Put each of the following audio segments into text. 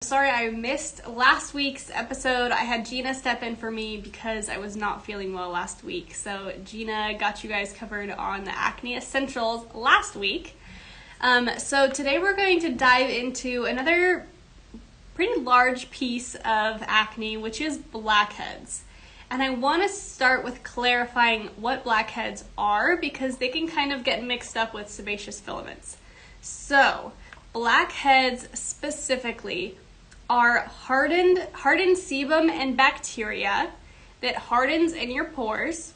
Sorry I missed last week's episode. I had Gina step in for me because I was not feeling well last week. So Gina got you guys covered on the acne essentials last week. So today we're going to dive into another pretty large piece of acne, which is blackheads. And I want to start with clarifying what blackheads are because they can kind of get mixed up with sebaceous filaments. So blackheads specifically are hardened sebum and bacteria that hardens in your pores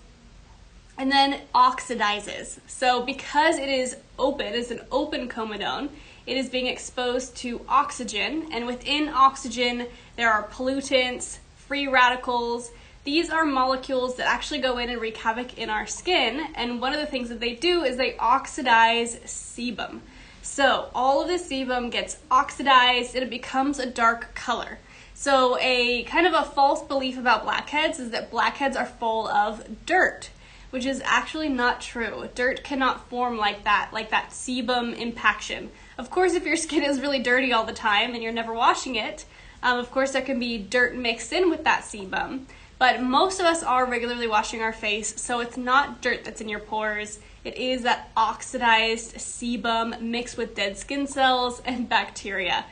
and then oxidizes. So because it is open, it's an open comedone, it is being exposed to oxygen, and within oxygen there are pollutants, free radicals. These are molecules that actually go in and wreak havoc in our skin, and one of the things that they do is they oxidize sebum. So all of the sebum gets oxidized and it becomes a dark color. So a kind of a false belief about blackheads is that blackheads are full of dirt, which is actually not true. Dirt cannot form like that sebum impaction. Of course, if your skin is really dirty all the time and you're never washing it, of course there can be dirt mixed in with that sebum. But most of us are regularly washing our face, so it's not dirt that's in your pores. It is that oxidized sebum mixed with dead skin cells and bacteria.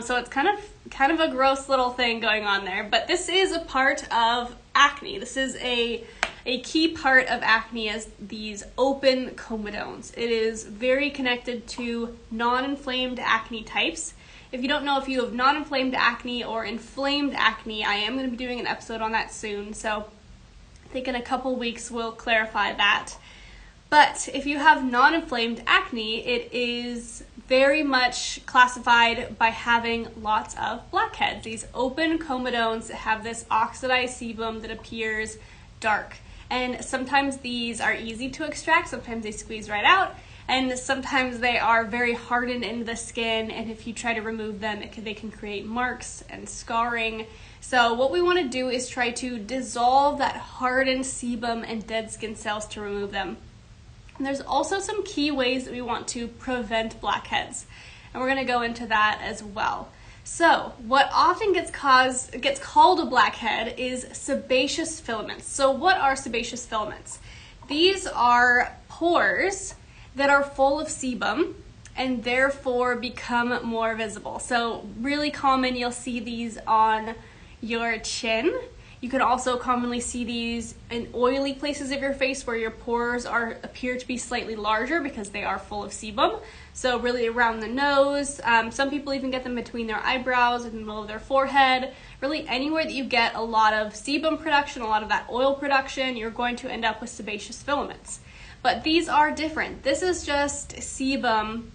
So it's kind of a gross little thing going on there. But this is a part of acne. This is a key part of acne is these open comedones. It is very connected to non-inflamed acne types. If you don't know if you have non-inflamed acne or inflamed acne, I am going to be doing an episode on that soon. So I think in a couple weeks we'll clarify that. But if you have non-inflamed acne, it is very much classified by having lots of blackheads, these open comedones that have this oxidized sebum that appears dark. And sometimes these are easy to extract, sometimes they squeeze right out, and sometimes they are very hardened into the skin, and if you try to remove them, they can create marks and scarring. So what we want to do is try to dissolve that hardened sebum and dead skin cells to remove them. And there's also some key ways that we want to prevent blackheads, and we're going to go into that as well. So what often gets called a blackhead is sebaceous filaments. So what are sebaceous filaments? These are pores that are full of sebum and therefore become more visible. So really common, you'll see these on your chin. You can also commonly see these in oily places of your face where your pores appear to be slightly larger because they are full of sebum. So really around the nose, some people even get them between their eyebrows, in the middle of their forehead. Really anywhere that you get a lot of sebum production, a lot of that oil production, you're going to end up with sebaceous filaments. But these are different. This is just sebum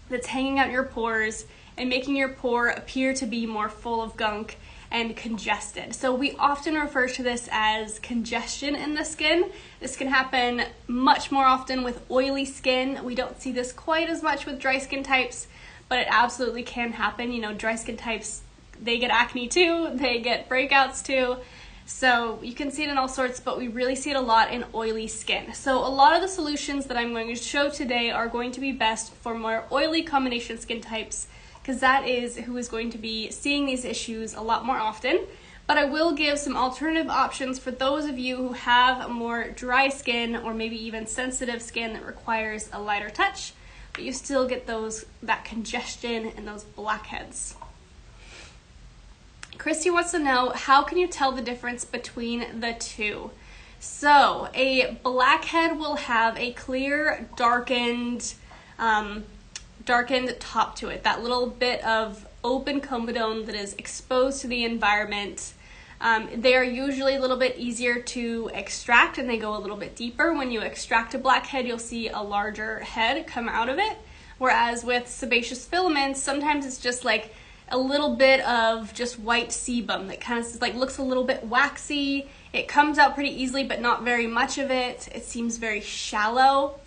that's hanging out your pores and making your pore appear to be more full of gunk and congested. So we often refer to this as congestion in the skin. This can happen much more often with oily skin. We don't see this quite as much with dry skin types, but it absolutely can happen. You know, dry skin types, they get acne too, they get breakouts too. So you can see it in all sorts, but we really see it a lot in oily skin. So a lot of the solutions that I'm going to show today are going to be best for more oily combination skin types, because that is who is going to be seeing these issues a lot more often. But I will give some alternative options for those of you who have more dry skin or maybe even sensitive skin that requires a lighter touch, but you still get that congestion and those blackheads. Christy wants to know, how can you tell the difference between the two? So a blackhead will have a clear, darkened top to it, that little bit of open comedone that is exposed to the environment. They are usually a little bit easier to extract and they go a little bit deeper. When you extract a blackhead, you'll see a larger head come out of it. Whereas with sebaceous filaments, sometimes it's just like a little bit of just white sebum that kind of like looks a little bit waxy. It comes out pretty easily, but not very much of it. It seems very shallow.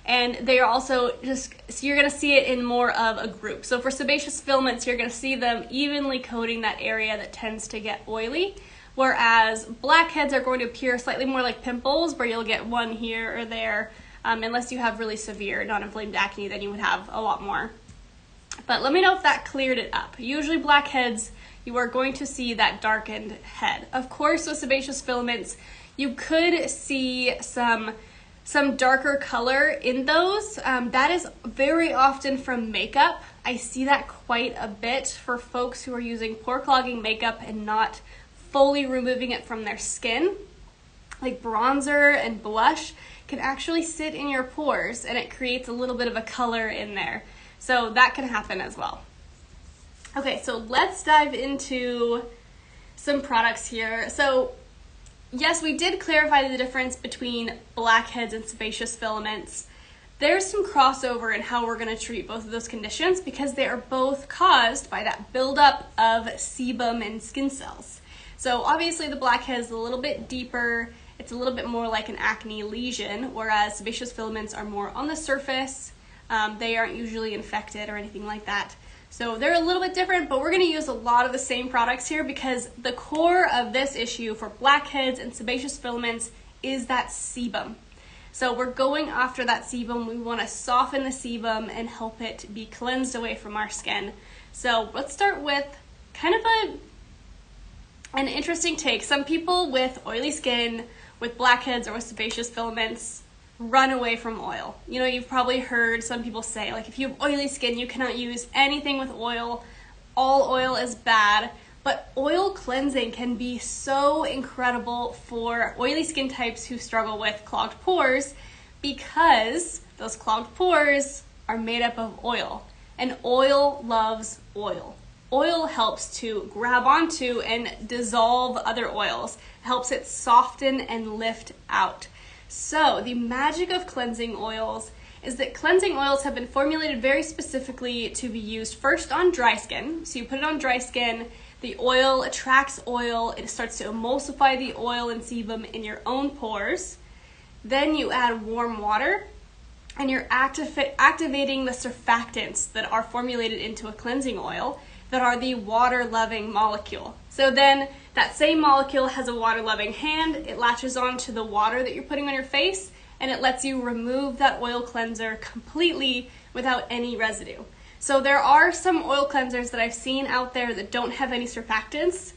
And they are also so you're going to see it in more of a group. So for sebaceous filaments, you're going to see them evenly coating that area that tends to get oily. Whereas blackheads are going to appear slightly more like pimples, where you'll get one here or there. Unless you have really severe non-inflamed acne, then you would have a lot more. But let me know if that cleared it up. Usually blackheads, you are going to see that darkened head. Of course, with sebaceous filaments, you could see some darker color in those. That is very often from makeup. I see that quite a bit for folks who are using pore clogging makeup and not fully removing it from their skin. Like bronzer and blush can actually sit in your pores and it creates a little bit of a color in there. So that can happen as well. Okay, so let's dive into some products here. So yes, we did clarify the difference between blackheads and sebaceous filaments. There's some crossover in how we're going to treat both of those conditions because they are both caused by that buildup of sebum and skin cells. So obviously the blackhead is a little bit deeper. It's a little bit more like an acne lesion, whereas sebaceous filaments are more on the surface. They aren't usually infected or anything like that. So they're a little bit different, but we're going to use a lot of the same products here because the core of this issue for blackheads and sebaceous filaments is that sebum. So we're going after that sebum. We want to soften the sebum and help it be cleansed away from our skin. So let's start with kind of an interesting take. Some people with oily skin, with blackheads or with sebaceous filaments, run away from oil. You know, you've probably heard some people say, like, if you have oily skin, you cannot use anything with oil. All oil is bad. But oil cleansing can be so incredible for oily skin types who struggle with clogged pores because those clogged pores are made up of oil. And oil loves oil. Oil helps to grab onto and dissolve other oils. It helps it soften and lift out. So the magic of cleansing oils is that cleansing oils have been formulated very specifically to be used first on dry skin. So you put it on dry skin, the oil attracts oil, it starts to emulsify the oil and sebum in your own pores. Then you add warm water and you're activating the surfactants that are formulated into a cleansing oil that are the water-loving molecule. So then that same molecule has a water-loving hand, it latches on to the water that you're putting on your face, and it lets you remove that oil cleanser completely without any residue. So there are some oil cleansers that I've seen out there that don't have any surfactants.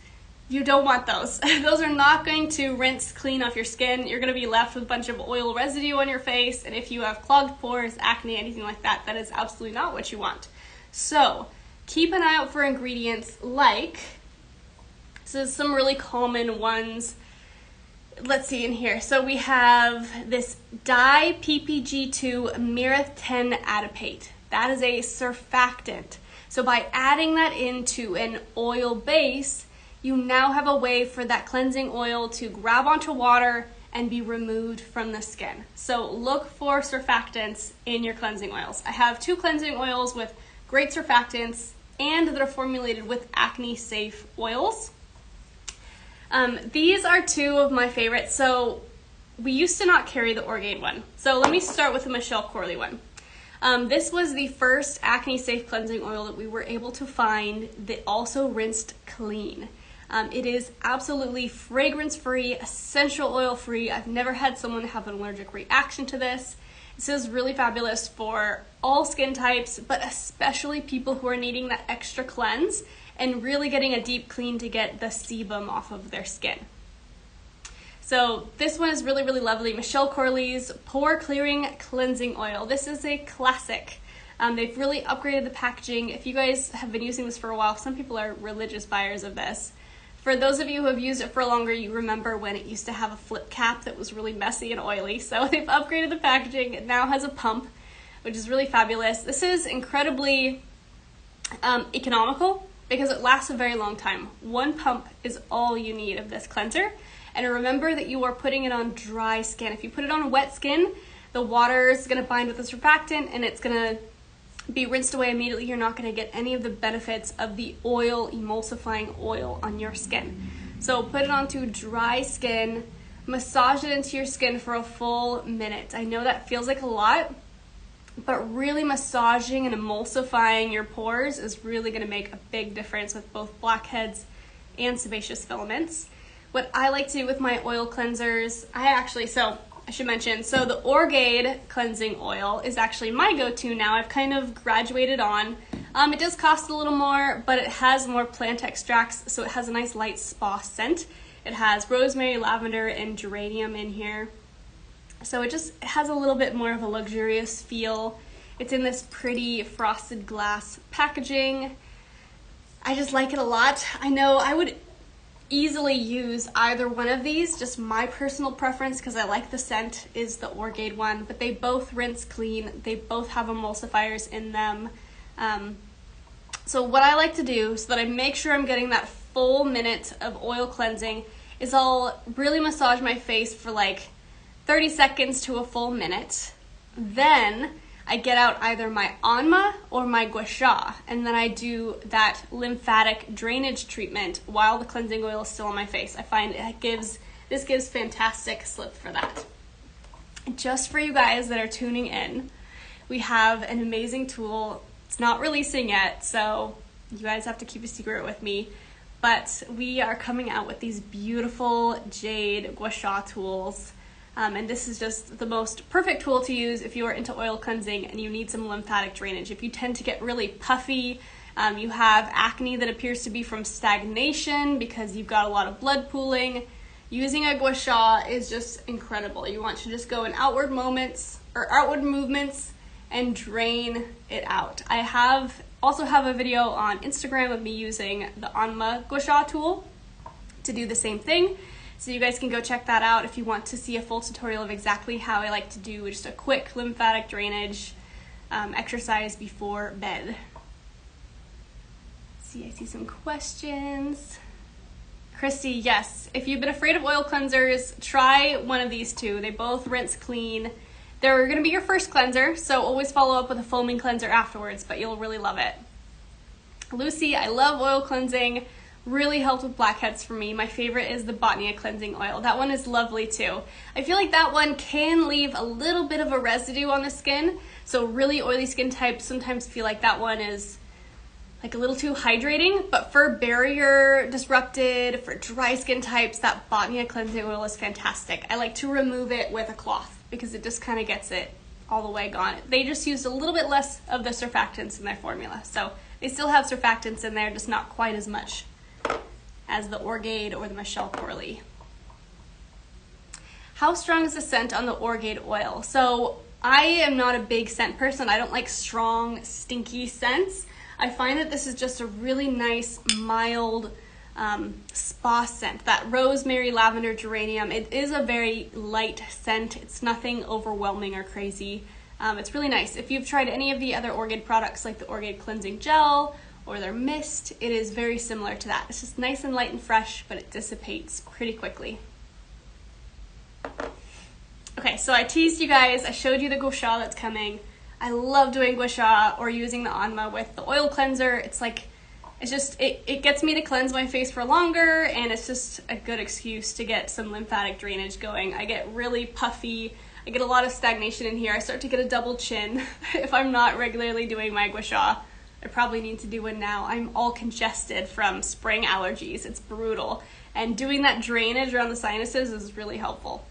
You don't want those. Those are not going to rinse clean off your skin. You're going to be left with a bunch of oil residue on your face, and if you have clogged pores, acne, anything like that, that is absolutely not what you want. So keep an eye out for ingredients like, so some really common ones. Let's see in here. So we have this di-PPG2 meranthine adipate. That is a surfactant. So by adding that into an oil base, you now have a way for that cleansing oil to grab onto water and be removed from the skin. So look for surfactants in your cleansing oils. I have 2 cleansing oils with great surfactants and that are formulated with acne-safe oils. These are 2 of my favorites. So we used to not carry the Orgain one. So let me start with the Michelle Corley one. This was the first acne-safe cleansing oil that we were able to find that also rinsed clean. It is absolutely fragrance-free, essential oil-free. I've never had someone have an allergic reaction to this. This is really fabulous for all skin types, but especially people who are needing that extra cleanse and really getting a deep clean to get the sebum off of their skin. So this one is really, really lovely. Michelle Corley's Pore Clearing Cleansing Oil. This is a classic. They've really upgraded the packaging. If you guys have been using this for a while, some people are religious buyers of this. For those of you who have used it for longer, you remember when it used to have a flip cap that was really messy and oily. So they've upgraded the packaging. It now has a pump, which is really fabulous. This is incredibly economical because it lasts a very long time. 1 pump is all you need of this cleanser. And remember that you are putting it on dry skin. If you put it on wet skin, the water is going to bind with the surfactant and it's going to be rinsed away immediately. You're not going to get any of the benefits of the oil, emulsifying oil on your skin. So put it onto dry skin, massage it into your skin for a full minute. I know that feels like a lot, but really massaging and emulsifying your pores is really going to make a big difference with both blackheads and sebaceous filaments. What I like to do with my oil cleansers, I should mention, so the Orgain cleansing oil is actually my go-to now. I've kind of graduated on. It does cost a little more, but it has more plant extracts, so it has a nice light spa scent. It has rosemary, lavender, and geranium in here. So it just has a little bit more of a luxurious feel. It's in this pretty frosted glass packaging. I just like it a lot. I know I would easily use either one of these. Just my personal preference, because I like the scent, is the Orgade one, but they both rinse clean. They both have emulsifiers in them. So what I like to do so that I make sure I'm getting that full minute of oil cleansing is I'll really massage my face for like 30 seconds to a full minute. Then I get out either my Anma or my Gua Sha, and then I do that lymphatic drainage treatment while the cleansing oil is still on my face. I find this gives fantastic slip for that. Just for you guys that are tuning in, we have an amazing tool. It's not releasing yet, so you guys have to keep a secret with me. But we are coming out with these beautiful jade Gua Sha tools. And this is just the most perfect tool to use if you are into oil cleansing and you need some lymphatic drainage. If you tend to get really puffy, you have acne that appears to be from stagnation because you've got a lot of blood pooling, using a Gua Sha is just incredible. You want to just go in outward movements and drain it out. I also have a video on Instagram of me using the Anma Gua Sha tool to do the same thing. So you guys can go check that out if you want to see a full tutorial of exactly how I like to do just a quick lymphatic drainage exercise before bed. Let's see, I see some questions. Christy, yes, if you've been afraid of oil cleansers, try one of these two. They both rinse clean. They're gonna be your first cleanser, so always follow up with a foaming cleanser afterwards, but you'll really love it. Lucy, I love oil cleansing. Really helped with blackheads for me. My favorite is the Botnia cleansing oil. That one is lovely too. I feel like that one can leave a little bit of a residue on the skin, so really oily skin types sometimes feel like that one is like a little too hydrating, but for barrier disrupted, for dry skin types, that Botnia cleansing oil is fantastic. I like to remove it with a cloth because it just kind of gets it all the way gone. They just used a little bit less of the surfactants in their formula, so they still have surfactants in there, just not quite as much as the Orgade or the Michelle Corley. How strong is the scent on the Orgade oil? So I am not a big scent person. I don't like strong, stinky scents. I find that this is just a really nice, mild spa scent. That rosemary, lavender, geranium, it is a very light scent. It's nothing overwhelming or crazy. It's really nice. If you've tried any of the other Orgade products like the Orgade Cleansing Gel or their mist, it is very similar to that. It's just nice and light and fresh, but it dissipates pretty quickly. Okay, so I teased you guys. I showed you the Gua Sha that's coming. I love doing Gua Sha or using the Anma with the oil cleanser. It gets me to cleanse my face for longer, and it's just a good excuse to get some lymphatic drainage going. I get really puffy. I get a lot of stagnation in here. I start to get a double chin if I'm not regularly doing my Gua Sha. I probably need to do one now. I'm all congested from spring allergies. It's brutal. And doing that drainage around the sinuses is really helpful.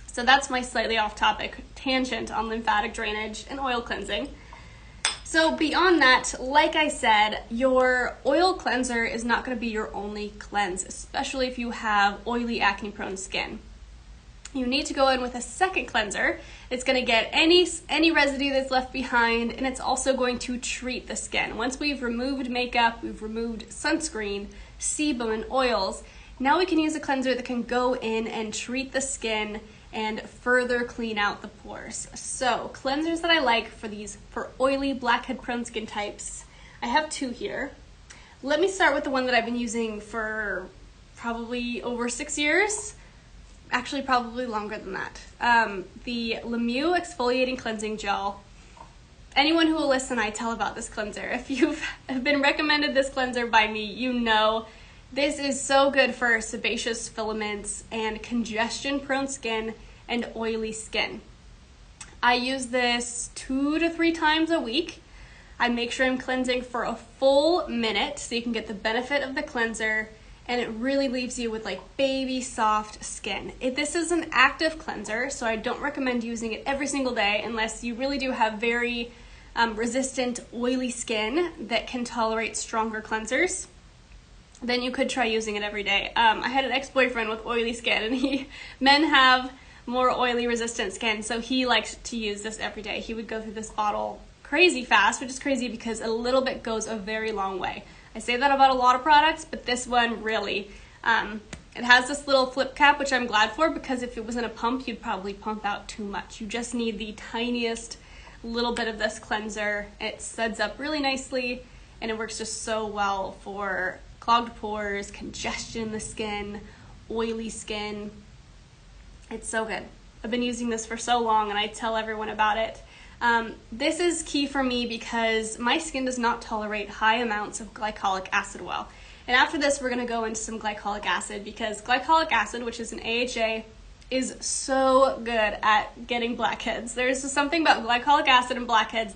So that's my slightly off topic tangent on lymphatic drainage and oil cleansing. So beyond that, like I said, your oil cleanser is not going to be your only cleanse, especially if you have oily acne prone skin. You need to go in with a second cleanser. It's going to get any residue that's left behind, and it's also going to treat the skin. Once we've removed makeup, we've removed sunscreen, sebum, and oils, now we can use a cleanser that can go in and treat the skin and further clean out the pores. So cleansers that I like for oily blackhead prone skin types, I have two here. Let me start with the one that I've been using for probably over 6 years. Actually, probably longer than that. The Lemieux Exfoliating Cleansing Gel. Anyone who will listen, I tell about this cleanser. If you've been recommended this cleanser by me, you know this is so good for sebaceous filaments and congestion-prone skin and oily skin. I use this 2 to 3 times a week. I make sure I'm cleansing for a full minute so you can get the benefit of the cleanser, and it really leaves you with like baby soft skin. This is an active cleanser, so I don't recommend using it every single day unless you really do have very resistant oily skin that can tolerate stronger cleansers, then you could try using it every day. I had an ex-boyfriend with oily skin, and men have more oily resistant skin, so he liked to use this every day. He would go through this bottle crazy fast, which is crazy because a little bit goes a very long way. I say that about a lot of products, but this one really, it has this little flip cap, which I'm glad for, because if it was in a pump, you'd probably pump out too much. You just need the tiniest little bit of this cleanser. It suds up really nicely, and it works just so well for clogged pores, congestion in the skin, oily skin. It's so good. I've been using this for so long, and I tell everyone about it. This is key for me because my skin does not tolerate high amounts of glycolic acid well. And after this, we're going to go into some glycolic acid, because glycolic acid, which is an AHA, is so good at getting blackheads. There's just something about glycolic acid and blackheads.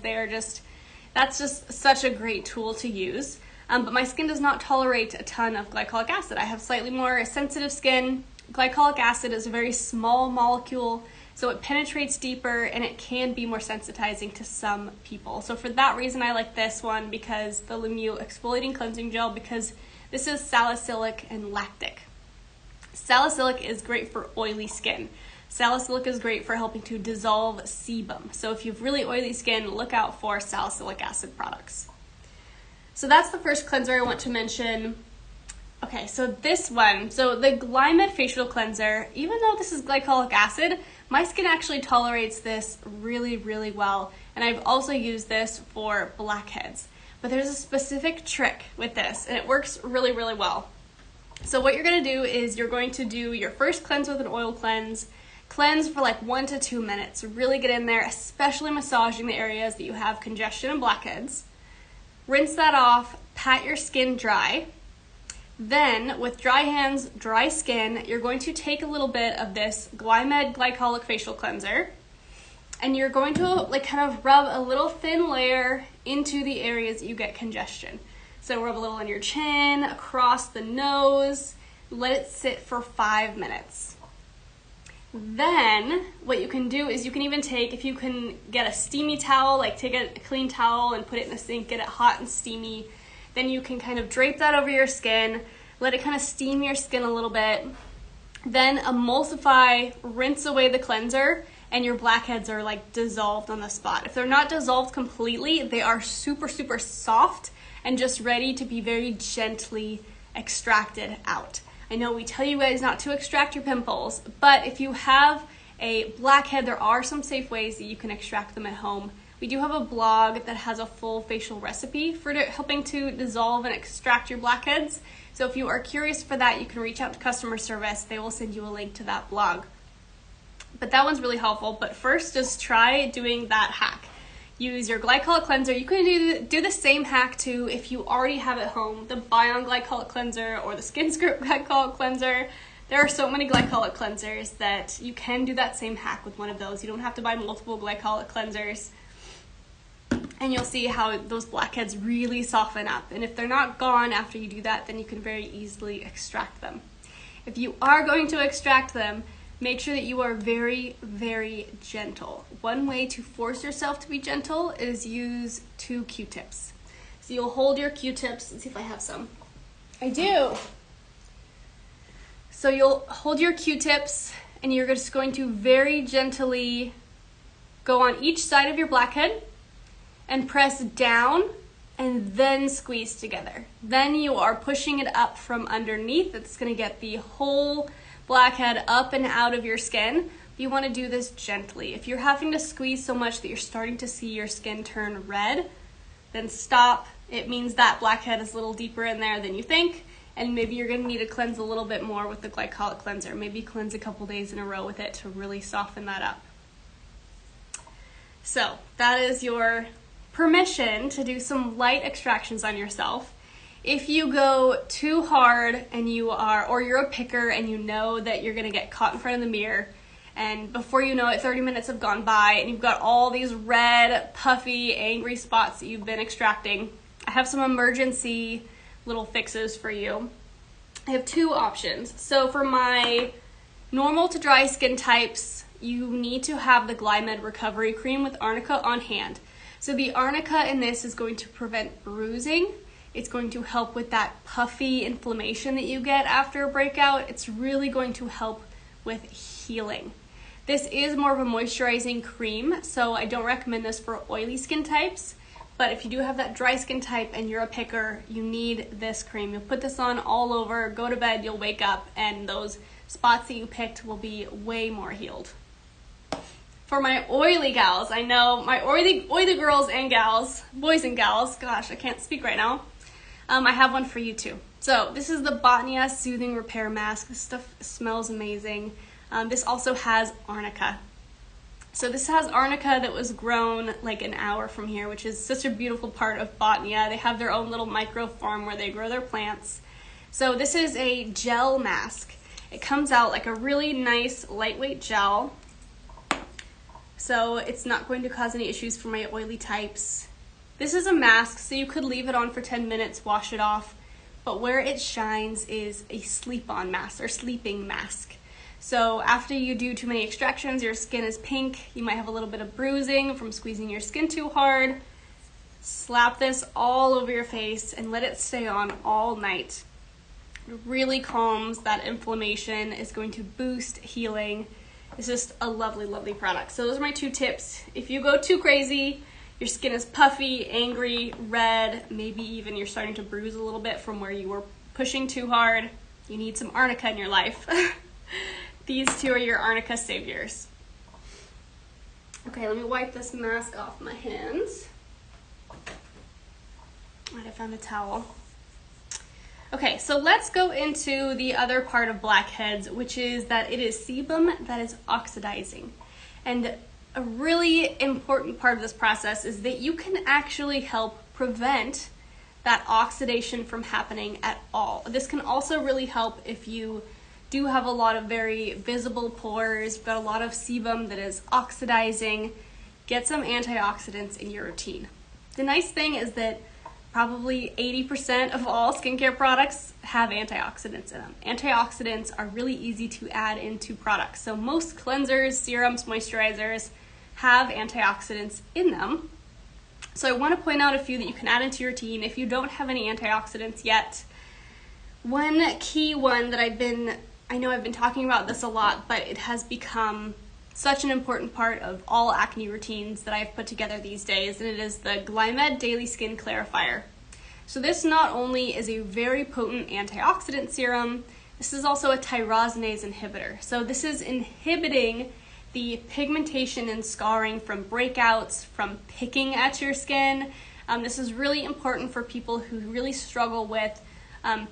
That's just such a great tool to use. But my skin does not tolerate a ton of glycolic acid. I have slightly more sensitive skin. Glycolic acid is a very small molecule, so it penetrates deeper, and it can be more sensitizing to some people. So for that reason, I like this one, because the Lemieux Exfoliating Cleansing Gel, because this is salicylic and lactic. Salicylic is great for oily skin. Salicylic is great for helping to dissolve sebum. So if you have really oily skin, look out for salicylic acid products. So that's the first cleanser I want to mention. Okay, so this one, so the Blackhead Facial Cleanser, even though this is glycolic acid, my skin actually tolerates this really, really well. And I've also used this for blackheads. But there's a specific trick with this, and it works really, really well. So what you're going to do is you're going to do your first cleanse with an oil cleanse. Cleanse for like 1 to 2 minutes. Really get in there, especially massaging the areas that you have congestion and blackheads. Rinse that off, pat your skin dry. Then, with dry hands, dry skin, you're going to take a little bit of this Blackhead Glycolic Facial Cleanser, and you're going to like kind of rub a little thin layer into the areas that you get congestion. So rub a little on your chin, across the nose, let it sit for 5 minutes. Then what you can do is you can even take, if you can get a steamy towel, like take a clean towel and put it in the sink, get it hot and steamy, then you can kind of drape that over your skin, let it kind of steam your skin a little bit, then emulsify, rinse away the cleanser, and your blackheads are like dissolved on the spot. If they're not dissolved completely, they are super, super soft and just ready to be very gently extracted out. I know we tell you guys not to extract your pimples, but if you have a blackhead, there are some safe ways that you can extract them at home. We do have a blog that has a full facial recipe for helping to dissolve and extract your blackheads. So if you are curious for that, you can reach out to customer service. They will send you a link to that blog. But that one's really helpful. But first, just try doing that hack. Use your glycolic cleanser. You can do the same hack too if you already have at home the Bion glycolic cleanser or the Skin Script glycolic cleanser. There are so many glycolic cleansers that you can do that same hack with one of those. You don't have to buy multiple glycolic cleansers. And you'll see how those blackheads really soften up. And if they're not gone after you do that, then you can very easily extract them. If you are going to extract them, make sure that you are very, very gentle. One way to force yourself to be gentle is use 2 Q-tips. So you'll hold your Q-tips. Let's see if I have some. I do. So you'll hold your Q-tips, and you're just going to very gently go on each side of your blackhead and press down and then squeeze together. Then you are pushing it up from underneath. It's going to get the whole blackhead up and out of your skin. You want to do this gently. If you're having to squeeze so much that you're starting to see your skin turn red, then stop. It means that blackhead is a little deeper in there than you think, and maybe you're going to need to cleanse a little bit more with the glycolic cleanser. Maybe cleanse a couple days in a row with it to really soften that up. So that is your permission to do some light extractions on yourself. If you go too hard and or you're a picker and you know that you're gonna get caught in front of the mirror, and before you know it, 30 minutes have gone by and you've got all these red, puffy, angry spots that you've been extracting, I have some emergency little fixes for you. I have 2 options. So for my normal to dry skin types, you need to have the Glymed Recovery Cream with Arnica on hand. So the arnica in this is going to prevent bruising. It's going to help with that puffy inflammation that you get after a breakout. It's really going to help with healing. This is more of a moisturizing cream, so I don't recommend this for oily skin types. But if you do have that dry skin type and you're a picker, you need this cream. You'll put this on all over, go to bed, you'll wake up, and those spots that you picked will be way more healed. For my oily gals, I know my oily girls and gals, boys and gals, gosh, I can't speak right now. I have one for you too. So this is the Botnia Soothing Repair Mask. This stuff smells amazing. This also has arnica. So this has arnica that was grown like an hour from here, which is such a beautiful part of Botnia. They have their own little micro farm where they grow their plants. So this is a gel mask. It comes out like a really nice lightweight gel. So it's not going to cause any issues for my oily types. This is a mask, so you could leave it on for 10 minutes, wash it off. But where it shines is a sleep-on mask or sleeping mask. So after you do too many extractions, your skin is pink, you might have a little bit of bruising from squeezing your skin too hard. Slap this all over your face and let it stay on all night. It really calms that inflammation, is going to boost healing. It's just a lovely, lovely product. So those are my 2 tips. If you go too crazy, your skin is puffy, angry, red, maybe even you're starting to bruise a little bit from where you were pushing too hard, you need some arnica in your life. These 2 are your arnica saviors. Okay, let me wipe this mask off my hands. Alright, I found a towel. Okay, so let's go into the other part of blackheads, which is that it is sebum that is oxidizing. And a really important part of this process is that you can actually help prevent that oxidation from happening at all. This can also really help if you do have a lot of very visible pores, but a lot of sebum that is oxidizing. Get some antioxidants in your routine. The nice thing is that probably 80% of all skincare products have antioxidants in them. Antioxidants are really easy to add into products. So most cleansers, serums, moisturizers have antioxidants in them. So I want to point out a few that you can add into your routine if you don't have any antioxidants yet. One key one that I know I've been talking about this a lot, but it has become such an important part of all acne routines that I've put together these days, and it is the Glymed Daily Skin Clarifier. So this not only is a very potent antioxidant serum, this is also a tyrosinase inhibitor. So this is inhibiting the pigmentation and scarring from breakouts, from picking at your skin. This is really important for people who really struggle with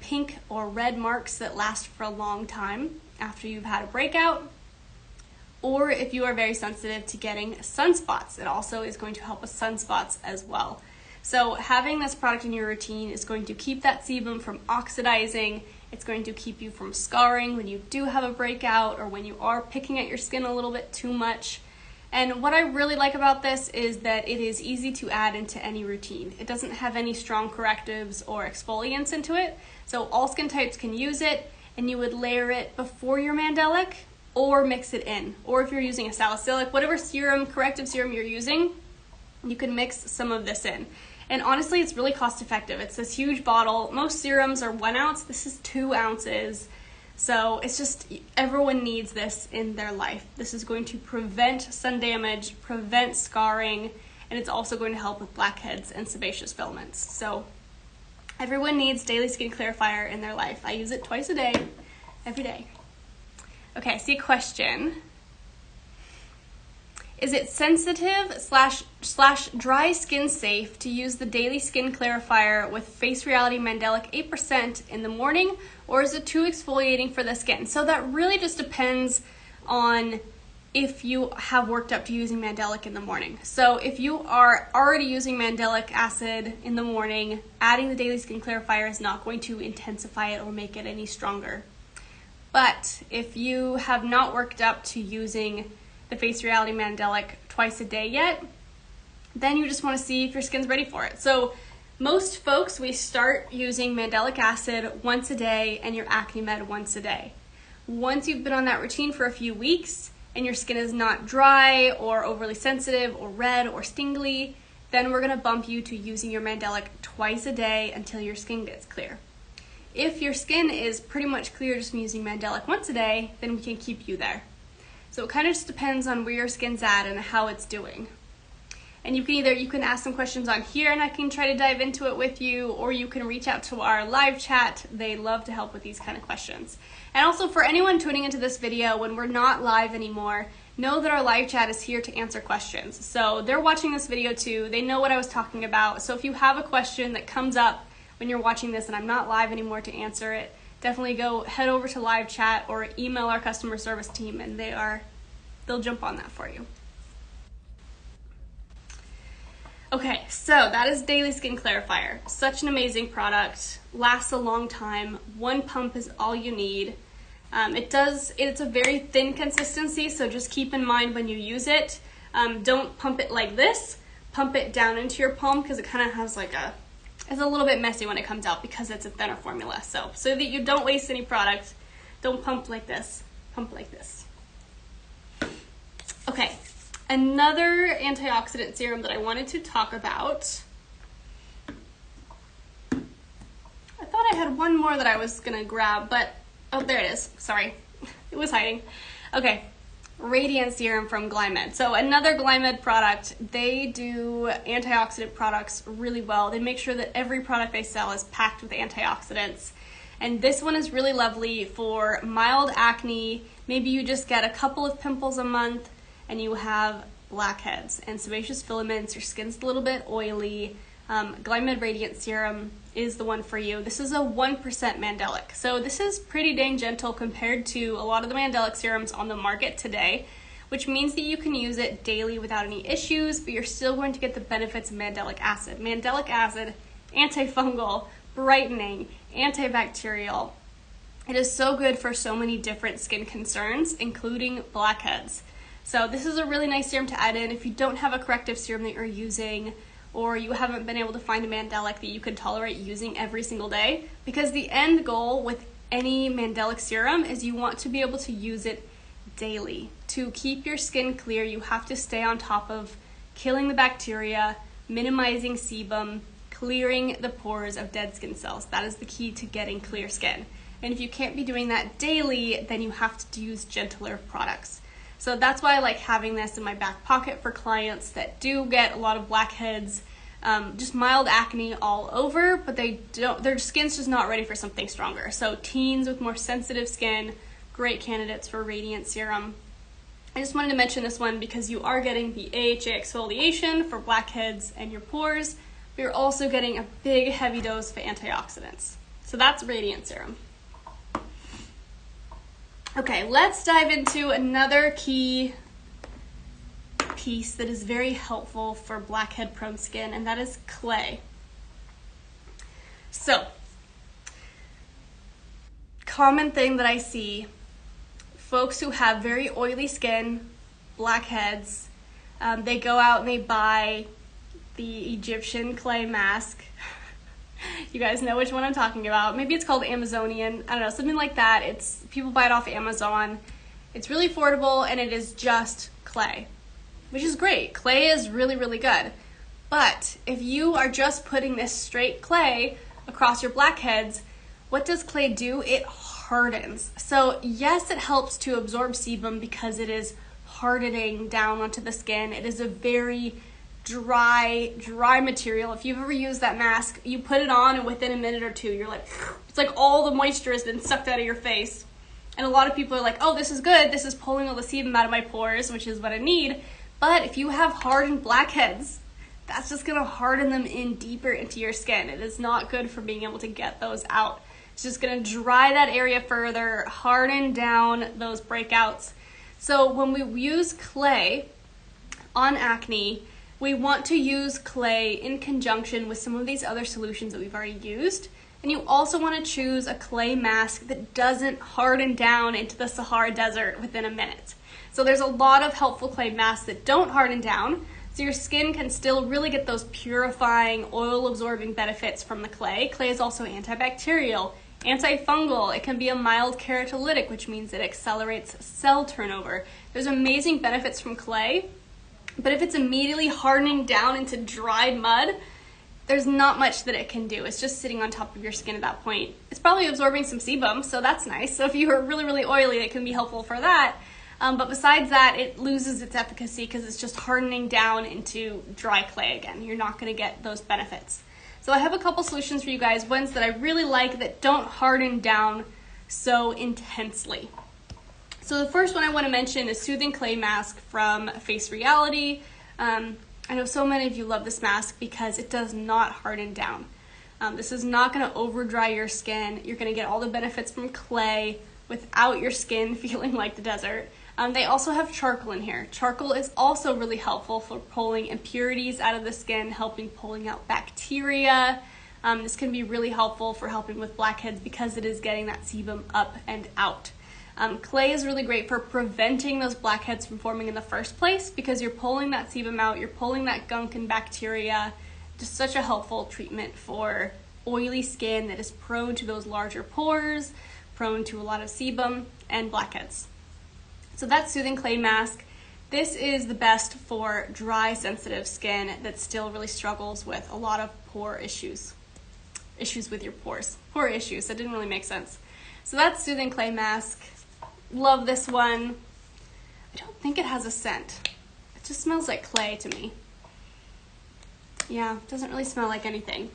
pink or red marks that last for a long time after you've had a breakout, or if you are very sensitive to getting sunspots. It also is going to help with sunspots as well. So having this product in your routine is going to keep that sebum from oxidizing. It's going to keep you from scarring when you do have a breakout or when you are picking at your skin a little bit too much. And what I really like about this is that it is easy to add into any routine. It doesn't have any strong correctives or exfoliants into it, so all skin types can use it, and you would layer it before your mandelic or mix it in. Or if you're using a salicylic, whatever serum, corrective serum you're using, you can mix some of this in. And honestly, it's really cost effective. It's this huge bottle. Most serums are 1 ounce. This is 2 ounces. So it's just, everyone needs this in their life. This is going to prevent sun damage, prevent scarring, and it's also going to help with blackheads and sebaceous filaments. So everyone needs Daily Skin Clarifier in their life. I use it twice a day, every day. Okay, I see a question. Is it sensitive slash dry skin safe to use the Daily Skin Clarifier with Face Reality Mandelic 8% in the morning, or is it too exfoliating for the skin? So that really just depends on if you have worked up to using mandelic in the morning. So if you are already using mandelic acid in the morning, adding the Daily Skin Clarifier is not going to intensify it or make it any stronger. But if you have not worked up to using the Face Reality Mandelic twice a day yet, then you just want to see if your skin's ready for it. So most folks, we start using mandelic acid once a day and your acne med once a day. Once you've been on that routine for a few weeks and your skin is not dry or overly sensitive or red or stingly, then we're gonna bump you to using your Mandelic twice a day until your skin gets clear. If your skin is pretty much clear just from using Mandelic once a day, then we can keep you there. So it kind of just depends on where your skin's at and how it's doing. And you can ask some questions on here and I can try to dive into it with you, or you can reach out to our live chat. They love to help with these kind of questions. And also for anyone tuning into this video when we're not live anymore, know that our live chat is here to answer questions. So they're watching this video too. They know what I was talking about. So if you have a question that comes up when you're watching this and I'm not live anymore to answer it, definitely head over to live chat or email our customer service team and they'll jump on that for you. Okay, so that is Daily Skin Clarifier. Such an amazing product, lasts a long time. One pump is all you need. It's a very thin consistency, so just keep in mind when you use it, don't pump it like this, pump it down into your palm because it kind of has it's a little bit messy when it comes out because it's a thinner formula. So that you don't waste any product, don't pump like this, pump like this. Okay, another antioxidant serum that I wanted to talk about. I thought I had one more that I was gonna grab, but oh, there it is, sorry, it was hiding. Okay, Radiant Serum from Glymed. So another Glymed product. They do antioxidant products really well. They make sure that every product they sell is packed with antioxidants. And this one is really lovely for mild acne. Maybe you just get a couple of pimples a month and you have blackheads and sebaceous filaments, your skin's a little bit oily. Glymed Radiant Serum is the one for you. This is a 1% Mandelic. So this is pretty dang gentle compared to a lot of the Mandelic serums on the market today, which means that you can use it daily without any issues, but you're still going to get the benefits of mandelic acid. Mandelic acid, antifungal, brightening, antibacterial. It is so good for so many different skin concerns, including blackheads. So this is a really nice serum to add in if you don't have a corrective serum that you're using, or you haven't been able to find a Mandelic that you can tolerate using every single day, because the end goal with any Mandelic serum is you want to be able to use it daily. To keep your skin clear, you have to stay on top of killing the bacteria, minimizing sebum, clearing the pores of dead skin cells. That is the key to getting clear skin. And if you can't be doing that daily, then you have to use gentler products. So that's why I like having this in my back pocket for clients that do get a lot of blackheads, just mild acne all over, but their skin's just not ready for something stronger. So teens with more sensitive skin, great candidates for Radiant Serum. I just wanted to mention this one because you are getting the AHA exfoliation for blackheads and your pores, but you're also getting a big heavy dose of antioxidants. So that's Radiant Serum. Okay, let's dive into another key piece that is very helpful for blackhead prone skin, and that is clay. So, common thing that I see, folks who have very oily skin, blackheads, they go out and they buy the Egyptian clay mask. You guys know which one I'm talking about. Maybe it's called Amazonian. I don't know, something like that. People buy it off Amazon. It's really affordable and it is just clay, which is great. Clay is really, really good. But if you are just putting this straight clay across your blackheads, what does clay do? It hardens. So yes, it helps to absorb sebum because it is hardening down onto the skin. It is a very dry material. If you've ever used that mask, you put it on and within a minute or two, you're like, it's like all the moisture has been sucked out of your face. And a lot of people are like, oh, this is good. This is pulling all the sebum out of my pores, which is what I need. But if you have hardened blackheads, that's just gonna harden them in deeper into your skin. It is not good for being able to get those out. It's just gonna dry that area further, harden down those breakouts. So when we use clay on acne, we want to use clay in conjunction with some of these other solutions that we've already used. And you also want to choose a clay mask that doesn't harden down into the Sahara Desert within a minute. So there's a lot of helpful clay masks that don't harden down, so your skin can still really get those purifying, oil-absorbing benefits from the clay. Clay is also antibacterial, antifungal. It can be a mild keratolytic, which means it accelerates cell turnover. There's amazing benefits from clay. But if it's immediately hardening down into dried mud, there's not much that it can do. It's just sitting on top of your skin at that point. It's probably absorbing some sebum, so that's nice. So if you are really, really oily, it can be helpful for that. But besides that, it loses its efficacy because it's just hardening down into dry clay again. You're not going to get those benefits. So I have a couple solutions for you guys, ones that I really like that don't harden down so intensely. So the first one I want to mention is Soothing Clay Mask from Face Reality. I know so many of you love this mask because it does not harden down. This is not going to over dry your skin. You're going to get all the benefits from clay without your skin feeling like the desert. They also have charcoal in here. Charcoal is also really helpful for pulling impurities out of the skin, helping pulling out bacteria. This can be really helpful for helping with blackheads because it is getting that sebum up and out. Clay is really great for preventing those blackheads from forming in the first place because you're pulling that sebum out, you're pulling that gunk and bacteria. Just such a helpful treatment for oily skin that is prone to those larger pores, prone to a lot of sebum and blackheads. So that's Soothing Clay Mask. This is the best for dry, sensitive skin that still really struggles with a lot of pore issues. Issues with your pores. Pore issues, that didn't really make sense. So that's Soothing Clay Mask. Love this one. I don't think it has a scent. It just smells like clay to me. Yeah, it doesn't really smell like anything.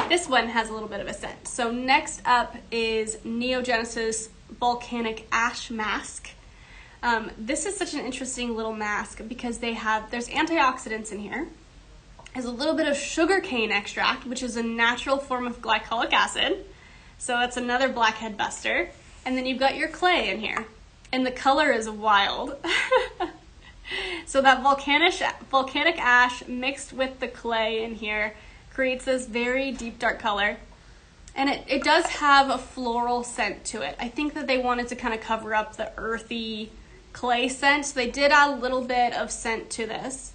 This one has a little bit of a scent. So next up is Neogenesis Volcanic Ash Mask. This is such an interesting little mask because there's antioxidants in here. There's a little bit of sugarcane extract, which is a natural form of glycolic acid. So that's another blackhead buster. And then you've got your clay in here. And the color is wild. So that volcanic ash mixed with the clay in here creates this very deep dark color. And it does have a floral scent to it. I think that they wanted to kind of cover up the earthy clay scent. So they did add a little bit of scent to this.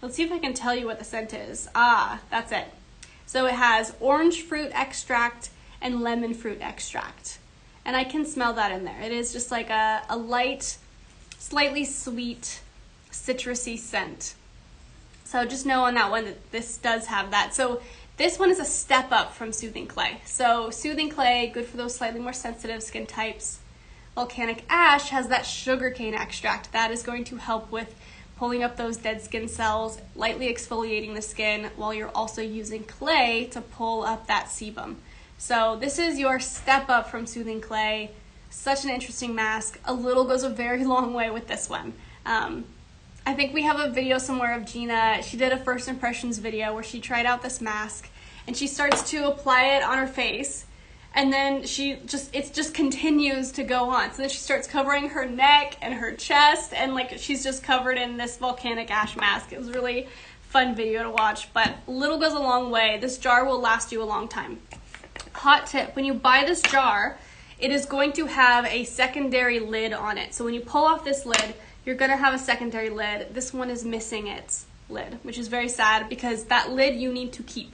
Let's see if I can tell you what the scent is. Ah, that's it. So it has orange fruit extract and lemon fruit extract. And I can smell that in there. It is just like a light, slightly sweet, citrusy scent. So just know on that one that this does have that. So this one is a step up from Soothing Clay. So Soothing Clay, good for those slightly more sensitive skin types. Volcanic Ash has that sugarcane extract. That is going to help with pulling up those dead skin cells, lightly exfoliating the skin, while you're also using clay to pull up that sebum. So this is your step up from Soothing Clay. Such an interesting mask. A little goes a very long way with this one. I think we have a video somewhere of Gina. She did a first impressions video where she tried out this mask and she starts to apply it on her face, and then it just continues to go on. So then she starts covering her neck and her chest, and like she's just covered in this volcanic ash mask. It was a really fun video to watch, but little goes a long way. This jar will last you a long time. Hot tip, when you buy this jar, it is going to have a secondary lid on it. So when you pull off this lid, you're gonna have a secondary lid. This one is missing its lid, which is very sad because that lid you need to keep.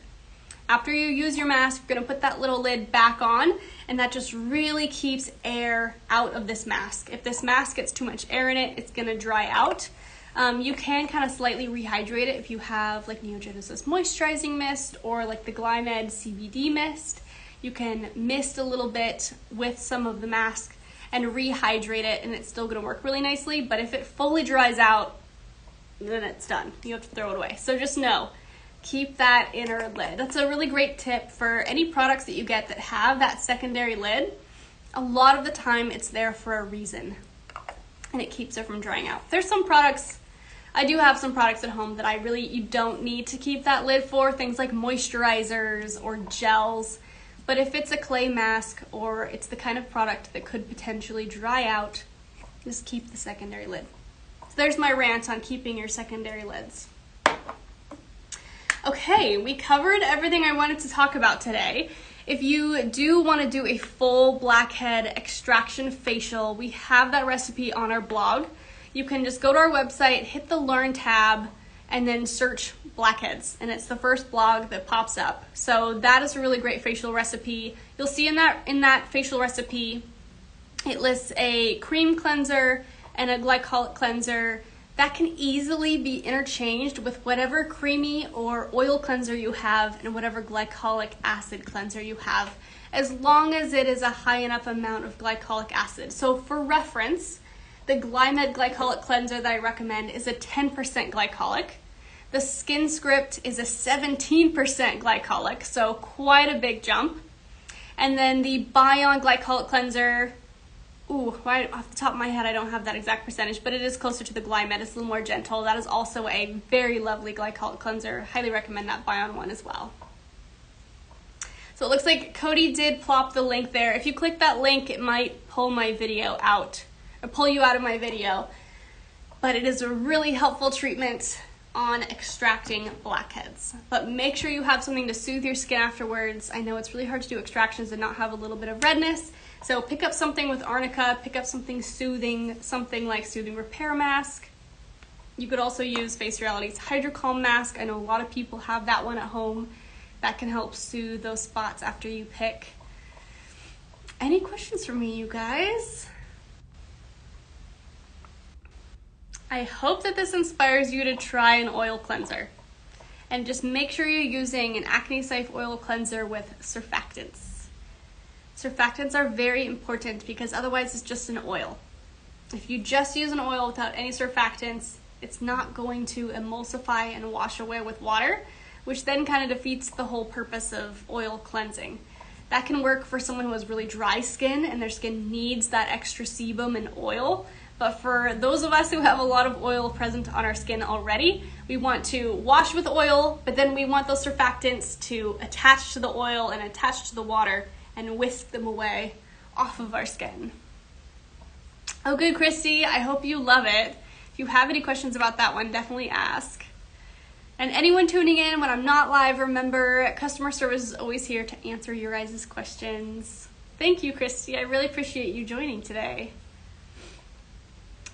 After you use your mask, you're gonna put that little lid back on, and that just really keeps air out of this mask. If this mask gets too much air in it, it's gonna dry out. You can kind of slightly rehydrate it if you have like Neogenesis Moisturizing Mist or like the Glymed CBD Mist. You can mist a little bit with some of the mask and rehydrate it, and it's still gonna work really nicely. But if it fully dries out, then it's done. You have to throw it away. So just know, keep that inner lid. That's a really great tip for any products that you get that have that secondary lid. A lot of the time it's there for a reason, and it keeps it from drying out. There's some products, I do have some products at home that you don't need to keep that lid for, things like moisturizers or gels. But if it's a clay mask or it's the kind of product that could potentially dry out, just keep the secondary lid. So there's my rant on keeping your secondary lids. Okay, we covered everything I wanted to talk about today. If you do want to do a full blackhead extraction facial, we have that recipe on our blog. You can just go to our website, hit the Learn tab, and then search blackheads, and it's the first blog that pops up. So that is a really great facial recipe. You'll see in that facial recipe, it lists a cream cleanser and a glycolic cleanser that can easily be interchanged with whatever creamy or oil cleanser you have and whatever glycolic acid cleanser you have, as long as it is a high enough amount of glycolic acid. So for reference, the Blackhead glycolic cleanser that I recommend is a 10% glycolic. The Skin Script is a 17% glycolic, so quite a big jump. And then the Bion glycolic cleanser, right off the top of my head, I don't have that exact percentage, but it is closer to the Blackhead. It's a little more gentle. That is also a very lovely glycolic cleanser. Highly recommend that Bion one as well. So it looks like Cody did plop the link there. If you click that link, it might pull my video out, or pull you out of my video. But it is a really helpful treatment on extracting blackheads. But make sure you have something to soothe your skin afterwards. I know it's really hard to do extractions and not have a little bit of redness. So pick up something with arnica, pick up something soothing, something like Soothing Repair Mask. You could also use Face Reality's Hydro Calm Mask. I know a lot of people have that one at home. That can help soothe those spots after you pick. Any questions for me, you guys? I hope that this inspires you to try an oil cleanser. And just make sure you're using an acne safe oil cleanser with surfactants. Surfactants are very important because otherwise it's just an oil. If you just use an oil without any surfactants, it's not going to emulsify and wash away with water, which then kind of defeats the whole purpose of oil cleansing. That can work for someone who has really dry skin and their skin needs that extra sebum and oil. But for those of us who have a lot of oil present on our skin already, we want to wash with oil, but then we want those surfactants to attach to the oil and attach to the water and whisk them away off of our skin. Oh, good, Christy. I hope you love it. If you have any questions about that one, definitely ask. And anyone tuning in when I'm not live, remember, customer service is always here to answer your guys' questions. Thank you, Christy. I really appreciate you joining today.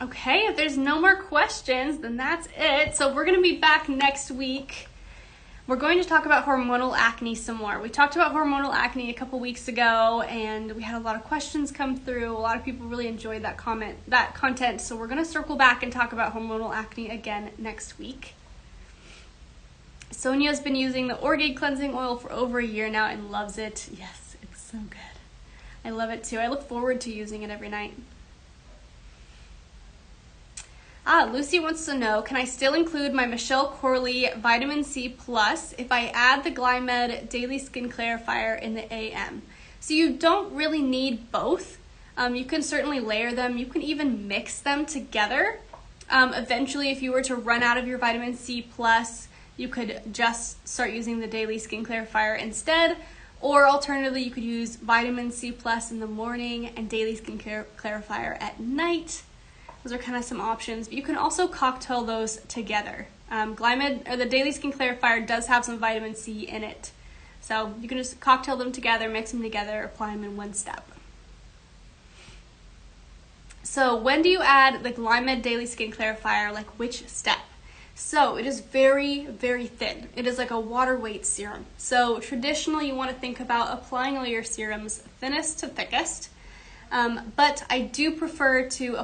Okay, if there's no more questions, then that's it. So we're going to be back next week. We're going to talk about hormonal acne some more. We talked about hormonal acne a couple weeks ago, and we had a lot of questions come through. A lot of people really enjoyed that content. So we're going to circle back and talk about hormonal acne again next week. Sonia's been using the Orgade cleansing oil for over a year now and loves it. Yes, it's so good. I love it too. I look forward to using it every night. Lucy wants to know, can I still include my Michelle Corley Vitamin C Plus if I add the Blackhead Daily Skin Clarifier in the AM? So you don't really need both. You can certainly layer them. You can even mix them together. Eventually, if you were to run out of your Vitamin C Plus, you could just start using the Daily Skin Clarifier instead. Or alternatively, you could use Vitamin C Plus in the morning and Daily Skin Clarifier at night. Those are kind of some options, but you can also cocktail those together. Blackhead, or the Daily Skin Clarifier, does have some vitamin C in it. So you can just cocktail them together, mix them together, apply them in one step. So when do you add the Blackhead Daily Skin Clarifier, like which step? So it is very, very thin. It is like a water weight serum. So traditionally you want to think about applying all your serums thinnest to thickest. But I do prefer to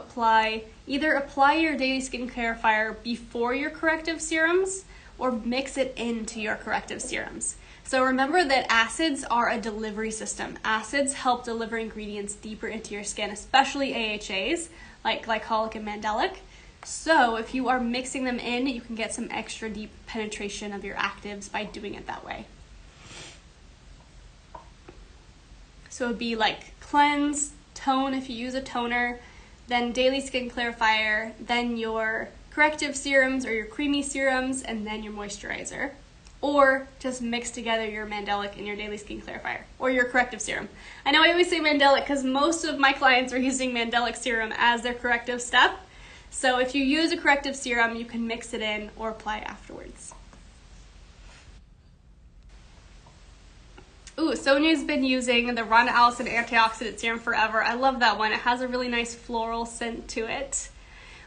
either apply your Daily Skin Clarifier before your corrective serums or mix it into your corrective serums. So remember that acids are a delivery system. Acids help deliver ingredients deeper into your skin, especially AHAs like glycolic and mandelic. So if you are mixing them in, you can get some extra deep penetration of your actives by doing it that way. So it would be like cleanse, tone if you use a toner, then Daily Skin Clarifier, then your corrective serums or your creamy serums, and then your moisturizer. Or just mix together your mandelic and your Daily Skin Clarifier, or your corrective serum. I know I always say mandelic because most of my clients are using mandelic serum as their corrective step. So if you use a corrective serum, you can mix it in or apply afterwards. Ooh, Sonia's been using the Rhonda Allison Antioxidant Serum forever. I love that one. It has a really nice floral scent to it.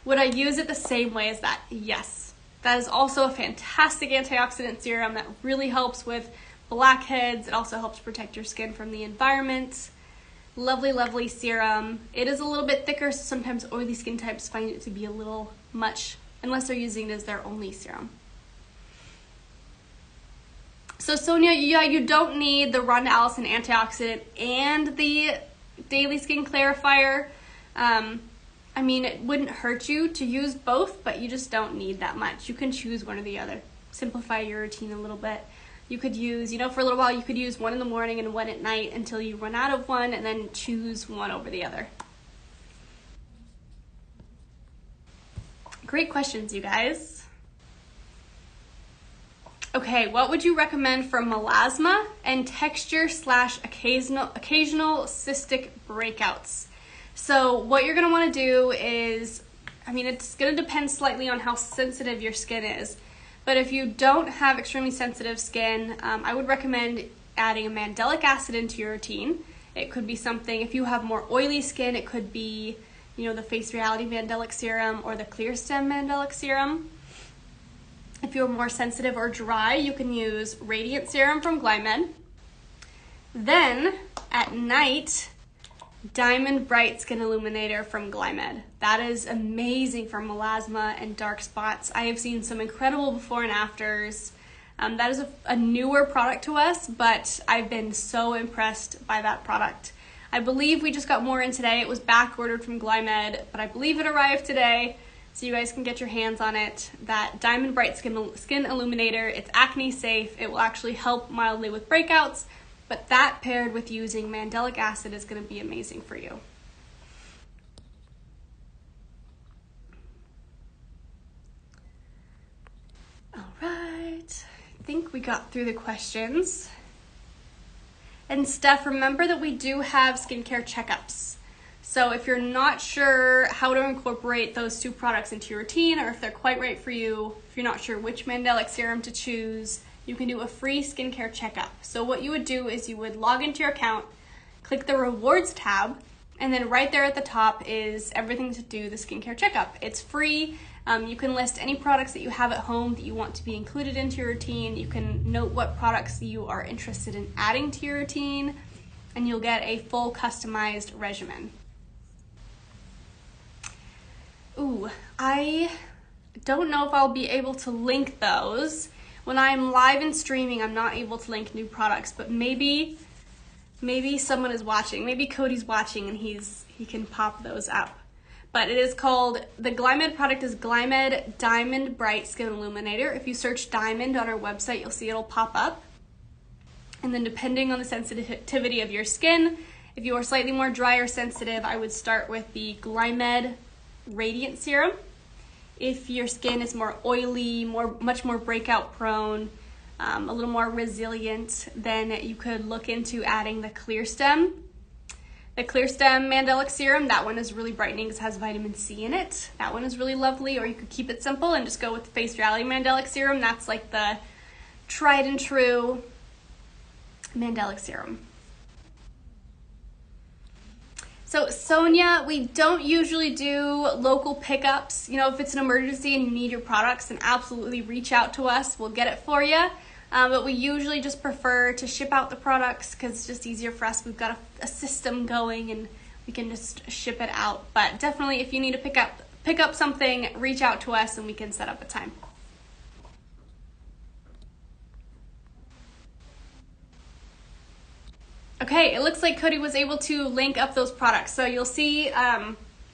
Would I use it the same way as that? Yes. That is also a fantastic antioxidant serum that really helps with blackheads. It also helps protect your skin from the environment. Lovely, lovely serum. It is a little bit thicker, so sometimes oily skin types find it to be a little much unless they're using it as their only serum. So Sonia, yeah, you don't need the Rhonda Allison antioxidant and the daily skin clarifier. I mean, it wouldn't hurt you to use both, but you just don't need that much. You can choose one or the other. Simplify your routine a little bit. You could use, for a little while, you could use one in the morning and one at night until you run out of one, and then choose one over the other. Great questions, you guys. Okay, what would you recommend for melasma and texture/occasional cystic breakouts? So what you're gonna wanna do is, it's gonna depend slightly on how sensitive your skin is, but if you don't have extremely sensitive skin, I would recommend adding a mandelic acid into your routine. It could be something, if you have more oily skin, it could be, the Face Reality Mandelic Serum or the Clear Stem Mandelic Serum. If you're more sensitive or dry, you can use Radiant Serum from Glymed. Then, at night, Diamond Bright Skin Illuminator from Glymed. That is amazing for melasma and dark spots. I have seen some incredible before and afters. That is a newer product to us, but I've been so impressed by that product. I believe we just got more in today. It was back ordered from Glymed, but I believe it arrived today, so you guys can get your hands on it. That Diamond Bright Skin Illuminator, it's acne safe. It will actually help mildly with breakouts, but that paired with using mandelic acid is going to be amazing for you. All right, I think we got through the questions. And Steph, remember that we do have skincare checkups. So if you're not sure how to incorporate those two products into your routine, or if they're quite right for you, if you're not sure which mandelic serum to choose, you can do a free skincare checkup. So what you would do is you would log into your account, click the rewards tab, and then right there at the top is everything to do the skincare checkup. It's free. You can list any products that you have at home that you want to be included into your routine. You can note what products you are interested in adding to your routine, and you'll get a full customized regimen. Ooh, I don't know if I'll be able to link those. When I'm live and streaming, I'm not able to link new products, but maybe someone is watching. Maybe Cody's watching and he can pop those up. But it is called, the Glymed product is Glymed Diamond Bright Skin Illuminator. If you search Diamond on our website, you'll see it'll pop up. And then depending on the sensitivity of your skin, if you are slightly more dry or sensitive, I would start with the Glymed Radiant Serum. If your skin is more oily, much more breakout prone, a little more resilient, then you could look into adding the Clear Stem. The Clear Stem Mandelic Serum, that one is really brightening because it has vitamin C in it. That one is really lovely, or you could keep it simple and just go with the Face Reality Mandelic Serum. That's like the tried and true Mandelic Serum. So Sonia, we don't usually do local pickups. If it's an emergency and you need your products, then absolutely reach out to us. We'll get it for you. But we usually just prefer to ship out the products because it's just easier for us. We've got a system going and we can just ship it out. But definitely, if you need to pick up something, reach out to us and we can set up a time. Okay, it looks like Cody was able to link up those products. So you'll see,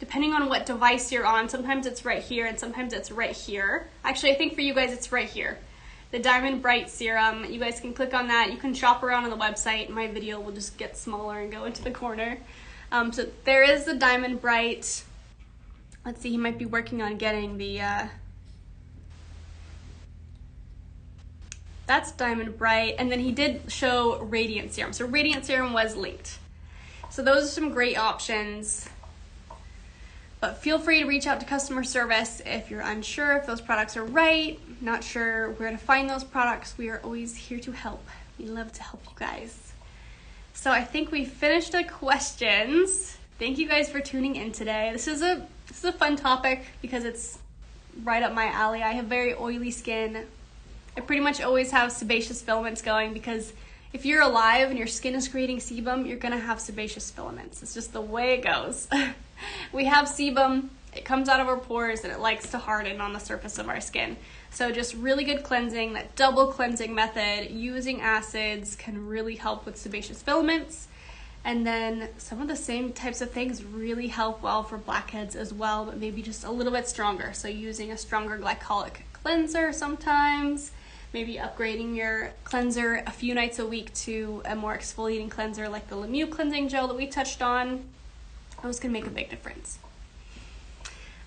depending on what device you're on, sometimes it's right here and sometimes it's right here. Actually, I think for you guys, it's right here. The Diamond Bright Serum, you guys can click on that. You can shop around on the website. My video will just get smaller and go into the corner. So there is the Diamond Bright. Let's see, he might be working on getting the, that's Diamond Bright. And then he did show Radiant Serum. So Radiant Serum was linked. So those are some great options. But feel free to reach out to customer service if you're unsure if those products are right, not sure where to find those products. We are always here to help. We love to help you guys. So I think we finished the questions. Thank you guys for tuning in today. This is a fun topic because it's right up my alley. I have very oily skin. I pretty much always have sebaceous filaments going because if you're alive and your skin is creating sebum, you're gonna have sebaceous filaments. It's just the way it goes. We have sebum it comes out of our pores and it likes to harden on the surface of our skin. So just really good cleansing, that double cleansing method, using acids can really help with sebaceous filaments. And then some of the same types of things really help well for blackheads as well, but maybe just a little bit stronger. So using a stronger glycolic cleanser sometimes, maybe upgrading your cleanser a few nights a week to a more exfoliating cleanser like the Lemieux cleansing gel that we touched on. Those can make a big difference.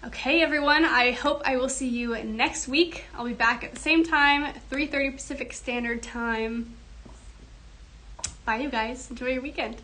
Okay, everyone, I hope I will see you next week. I'll be back at the same time, 3:30 Pacific Standard Time. Bye, you guys. Enjoy your weekend.